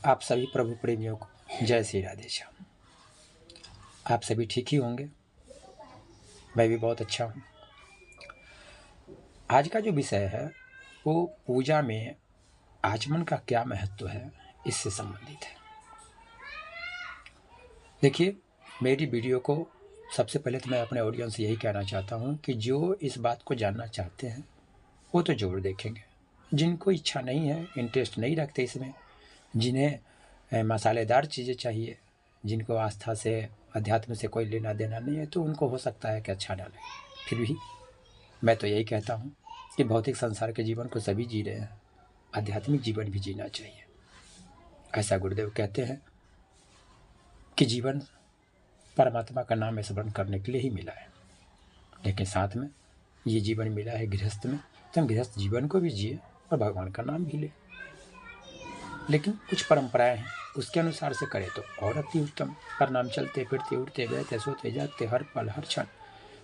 आप सभी प्रभु प्रेमियों को जय श्री राधे श्याम। आप सभी ठीक ही होंगे, मैं भी बहुत अच्छा हूँ। आज का जो विषय है वो पूजा में आचमन का क्या महत्व है, इससे संबंधित है। देखिए, मेरी वीडियो को सबसे पहले तो मैं अपने ऑडियंस से यही कहना चाहता हूँ कि जो इस बात को जानना चाहते हैं वो तो जरूर देखेंगे। जिनको इच्छा नहीं है, इंटरेस्ट नहीं रखते इसमें, जिन्हें मसालेदार चीज़ें चाहिए, जिनको आस्था से अध्यात्म से कोई लेना देना नहीं है, तो उनको हो सकता है कि अच्छा ना लगे। फिर भी मैं तो यही कहता हूँ कि भौतिक संसार के जीवन को सभी जी रहे हैं, आध्यात्मिक जीवन भी जीना चाहिए। ऐसा गुरुदेव कहते हैं कि जीवन परमात्मा का नाम स्मरण करने के लिए ही मिला है, लेकिन साथ में ये जीवन मिला है गृहस्थ में, तो हम गृहस्थ जीवन को भी जिए और भगवान का नाम भी ले। लेकिन कुछ परंपराएं हैं, उसके अनुसार से करें तो और अति उत्तम। हर नाम चलते फिरते उठते बैठते सोते जागते हर पल हर क्षण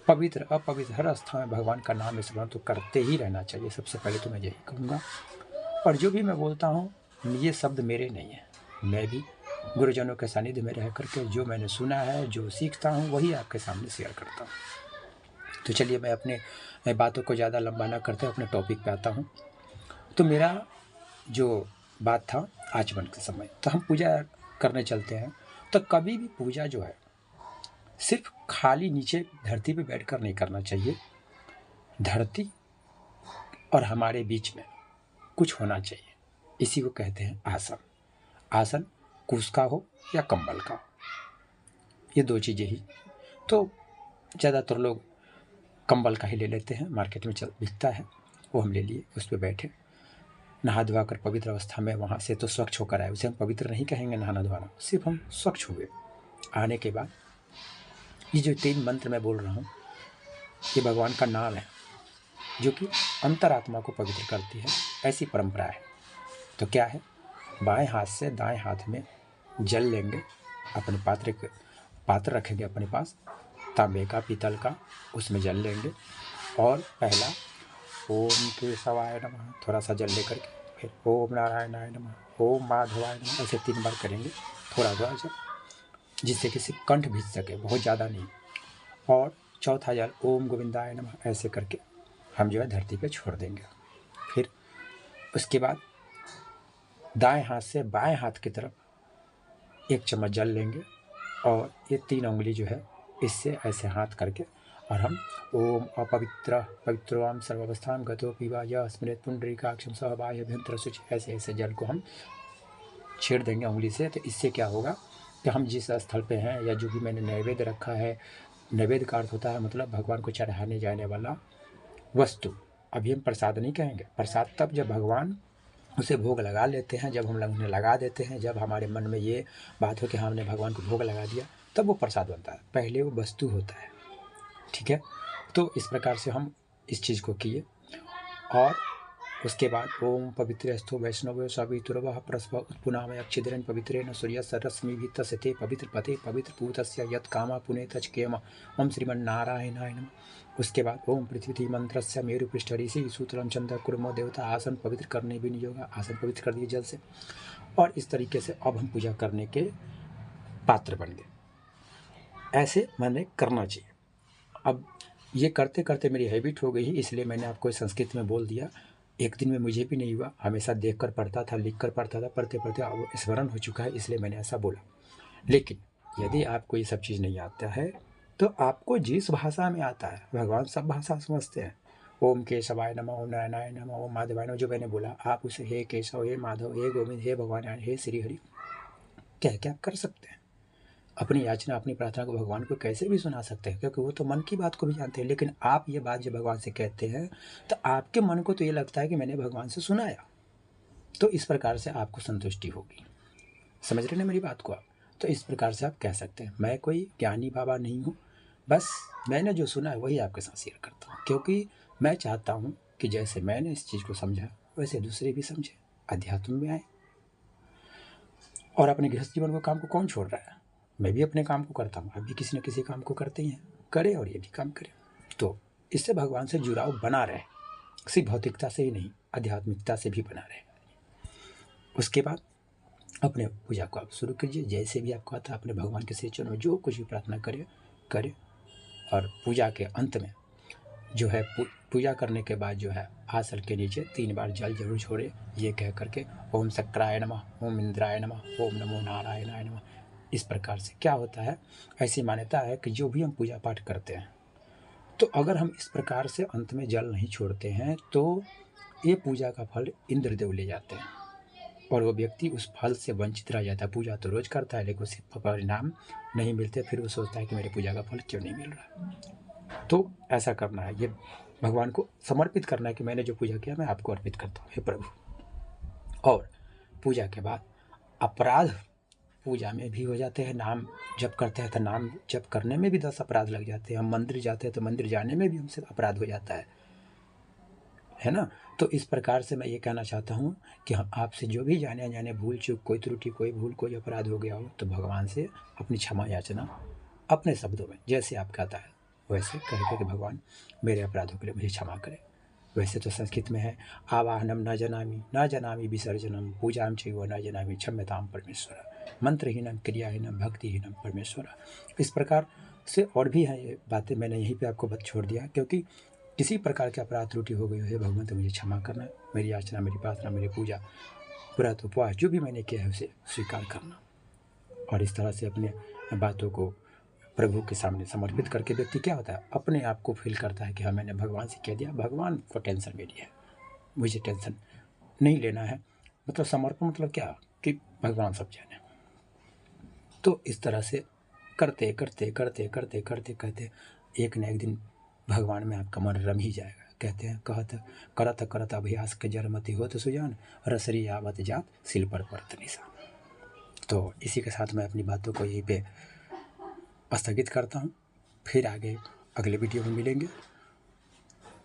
पवित्र अपवित्र हर अवस्था में भगवान का नाम स्मरण तो करते ही रहना चाहिए। सबसे पहले तो मैं यही कहूँगा। और जो भी मैं बोलता हूँ, ये शब्द मेरे नहीं है, मैं भी गुरुजनों के सानिध्य में रह करके जो मैंने सुना है, जो सीखता हूँ, वही आपके सामने शेयर करता हूँ। तो चलिए, मैं अपने बातों को ज़्यादा लंबा ना करते अपने टॉपिक पे आता हूँ। तो मेरा जो बात था आचमन के समय, तो हम पूजा करने चलते हैं, तो कभी भी पूजा जो है सिर्फ खाली नीचे धरती पे बैठकर नहीं करना चाहिए। धरती और हमारे बीच में कुछ होना चाहिए, इसी को कहते हैं आसन। आसन कुश का हो या कंबल का हो, ये दो चीज़ें ही। तो ज़्यादातर लोग कंबल का ही ले लेते हैं, मार्केट में बिकता है, वो हम ले लिए, उस पर बैठे, नहा धोवा कर पवित्र अवस्था में वहाँ से तो स्वच्छ होकर आए। उसे हम पवित्र नहीं कहेंगे नहाना धोना, सिर्फ हम स्वच्छ हुए। आने के बाद ये जो 3 मंत्र मैं बोल रहा हूँ, ये भगवान का नाम है जो कि अंतरात्मा को पवित्र करती है, ऐसी परंपरा है। तो क्या है, बाएं हाथ से दाएं हाथ में जल लेंगे, अपने पात्र रखेंगे अपने पास, तांबे का पीतल का, उसमें जल लेंगे और पहला ओम केशवाय नमः थोड़ा सा जल लेकर के, फिर ओम नारायणाय नमः, ओम माधवाय नमः, ऐसे 3 बार करेंगे, थोड़ा थोड़ा जल, जिससे किसी कंठ भीज सके, बहुत ज़्यादा नहीं। और चौथा जल ओम गोविंदाय नमः, ऐसे करके हम जो है धरती पे छोड़ देंगे। फिर उसके बाद दाएं हाथ से बाएं हाथ की तरफ 1 चम्मच जल लेंगे और ये 3 उंगली जो है इससे ऐसे हाथ करके, और हम ओम अपवित्र पवित्रोम सर्वावस्थान गतो पीवा यह स्मृत पुंडरीकाक्षम सहबाह्य अभ्यंतर शुचि, ऐसे ऐसे जल को हम छेड़ देंगे उंगली से। तो इससे क्या होगा कि हम जिस स्थल पे हैं या जो भी मैंने नैवेद्य रखा है, नैवेद्य का अर्थ होता है मतलब भगवान को चढ़ाने जाने वाला वस्तु। अभी हम प्रसाद नहीं कहेंगे, प्रसाद तब जब भगवान उसे भोग लगा लेते हैं, जब हम लोग उन्हें लगा देते हैं, जब हमारे मन में ये बात हो कि हमने भगवान को भोग लगा दिया, तब वो प्रसाद बनता है। पहले वो वस्तु होता है, ठीक है। तो इस प्रकार से हम इस चीज़ को किए। और उसके बाद ओम पवित्रस्तु वैष्णव सवितुर्वः प्रस्व उत्पुनामय अक्षिद्रेण पवित्रेण सूर्य सरस्मी भी तस्ते पवित्र पते पवित्र पूतस्य यत् कामा पुने तचकेम ओम श्रीमन्नारायणाय नमः। उसके बाद ओम पृथ्वी मंत्रस्य मेरु पृष्ठ ऋषि सूत्रम चंद्र कुर्मो देवता, आसन पवित्र करने विनियोग, आसन पवित्र कर दिए जल से। और इस तरीके से अब हम पूजा करने के पात्र बन गए। ऐसे मैंने करना चाहिए। अब ये करते करते मेरी हैबिट हो गई, इसलिए मैंने आपको संस्कृत में बोल दिया। एक दिन में मुझे भी नहीं हुआ, हमेशा देखकर पढ़ता था, लिखकर पढ़ता था, पढ़ते पढ़ते अब स्मरण हो चुका है, इसलिए मैंने ऐसा बोला। लेकिन यदि आपको ये सब चीज़ नहीं आता है, तो आपको जिस भाषा में आता है, भगवान सब भाषा समझते हैं। ओम केशवाय नमः, ओम नारायणाय नमः, ओम माधवाय नमः, जो मैंने बोला आप उसे हे केशव, हे माधव, हे गोविंद, हे भगवान, हे श्री हरि कह के आप कर सकते हैं। अपनी याचना अपनी प्रार्थना को भगवान को कैसे भी सुना सकते हैं, क्योंकि वो तो मन की बात को भी जानते हैं। लेकिन आप ये बात जब भगवान से कहते हैं तो आपके मन को तो ये लगता है कि मैंने भगवान से सुनाया, तो इस प्रकार से आपको संतुष्टि होगी। समझ रहे ना मेरी बात को आप? तो इस प्रकार से आप कह सकते हैं। मैं कोई ज्ञानी बाबा नहीं हूँ, बस मैंने जो सुना है वही आपके साथ शेयर करता हूँ, क्योंकि मैं चाहता हूँ कि जैसे मैंने इस चीज़ को समझा वैसे दूसरे भी समझे, अध्यात्म में आए। और अपने गृहस्थ जीवन को काम को कौन छोड़ रहा है? मैं भी अपने काम को करता हूँ, आप भी किसी न किसी काम को करते ही हैं, करें और ये भी काम करें। तो इससे भगवान से जुड़ाव बना रहे, सिर्फ भौतिकता से ही नहीं, आध्यात्मिकता से भी बना रहे। उसके बाद अपने पूजा को आप शुरू कीजिए। जैसे भी आपको आता है अपने भगवान के श्री चरणों में जो कुछ भी प्रार्थना करे। और पूजा के अंत में जो है पूजा करने के बाद जो है आसन के नीचे 3 बार जल जरूर छोड़े, ये कह करके ओम शक्राय नमः, ओम इंद्राय नमः, ओम नमो नारायणाय नमः। इस प्रकार से क्या होता है, ऐसी मान्यता है कि जो भी हम पूजा पाठ करते हैं तो अगर हम इस प्रकार से अंत में जल नहीं छोड़ते हैं तो ये पूजा का फल इंद्रदेव ले जाते हैं और वो व्यक्ति उस फल से वंचित रह जाता है। पूजा तो रोज करता है लेकिन उसे परिणाम नहीं मिलते, फिर वो सोचता है कि मेरे पूजा का फल क्यों नहीं मिल रहा। तो ऐसा करना है, ये भगवान को समर्पित करना है कि मैंने जो पूजा किया मैं आपको अर्पित करता हूँ हे प्रभु। और पूजा के बाद अपराध पूजा में भी हो जाते हैं, नाम जप करते हैं तो नाम जप करने में भी 10 अपराध लग जाते हैं। हम मंदिर जाते हैं तो मंदिर जाने में भी हमसे अपराध हो जाता है ना। तो इस प्रकार से मैं ये कहना चाहता हूँ कि हम आपसे जो भी जाने अनजाने भूल चूक, कोई त्रुटि, कोई भूल, कोई अपराध हो गया हो तो भगवान से अपनी क्षमा याचना अपने शब्दों में जैसे आप कहता है वैसे कह कि भगवान मेरे अपराधों के लिए मुझे क्षमा करें। वैसे तो संस्कृत में है आवाहनम न जनामि विसर्जनम पूजाम चैव न जनामि क्षम्यताम परमेश्वर, मंत्रहीनम क्रियाहीनम भक्तिहीनम परमेश्वर। इस प्रकार से और भी हैं ये बातें, मैंने यहीं पे आपको छोड़ दिया क्योंकि किसी प्रकार के अपराध त्रुटि हो गई है भगवान तो मुझे क्षमा करना, मेरी याचना, मेरी प्रार्थना, मेरी पूजा, व्रत उपवास जो भी मैंने किया है उसे स्वीकार करना। और इस तरह से अपने बातों को प्रभु के सामने समर्पित करके व्यक्ति क्या होता है, अपने आप को फील करता है कि हाँ मैंने भगवान से कह दिया, भगवान को टेंशन मेरी है, मुझे टेंशन नहीं लेना है। मतलब समर्पण मतलब क्या कि भगवान सब जाने। तो इस तरह से करते करते करते करते करते करते एक न एक दिन भगवान में आपका मन रम ही जाएगा। कहते हैं करत करत अभ्यास के जरमति हो तो सुजान, रसरी आवत जात सिल पर परत निशान। तो इसी के साथ मैं अपनी बातों को यहीं पे स्थगित करता हूँ। फिर आगे अगले वीडियो में मिलेंगे।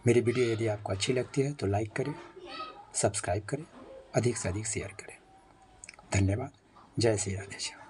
मेरी वीडियो यदि आपको अच्छी लगती है तो लाइक करें, सब्सक्राइब करें, अधिक से अधिक शेयर करें। धन्यवाद। जय श्री राधे श्याम।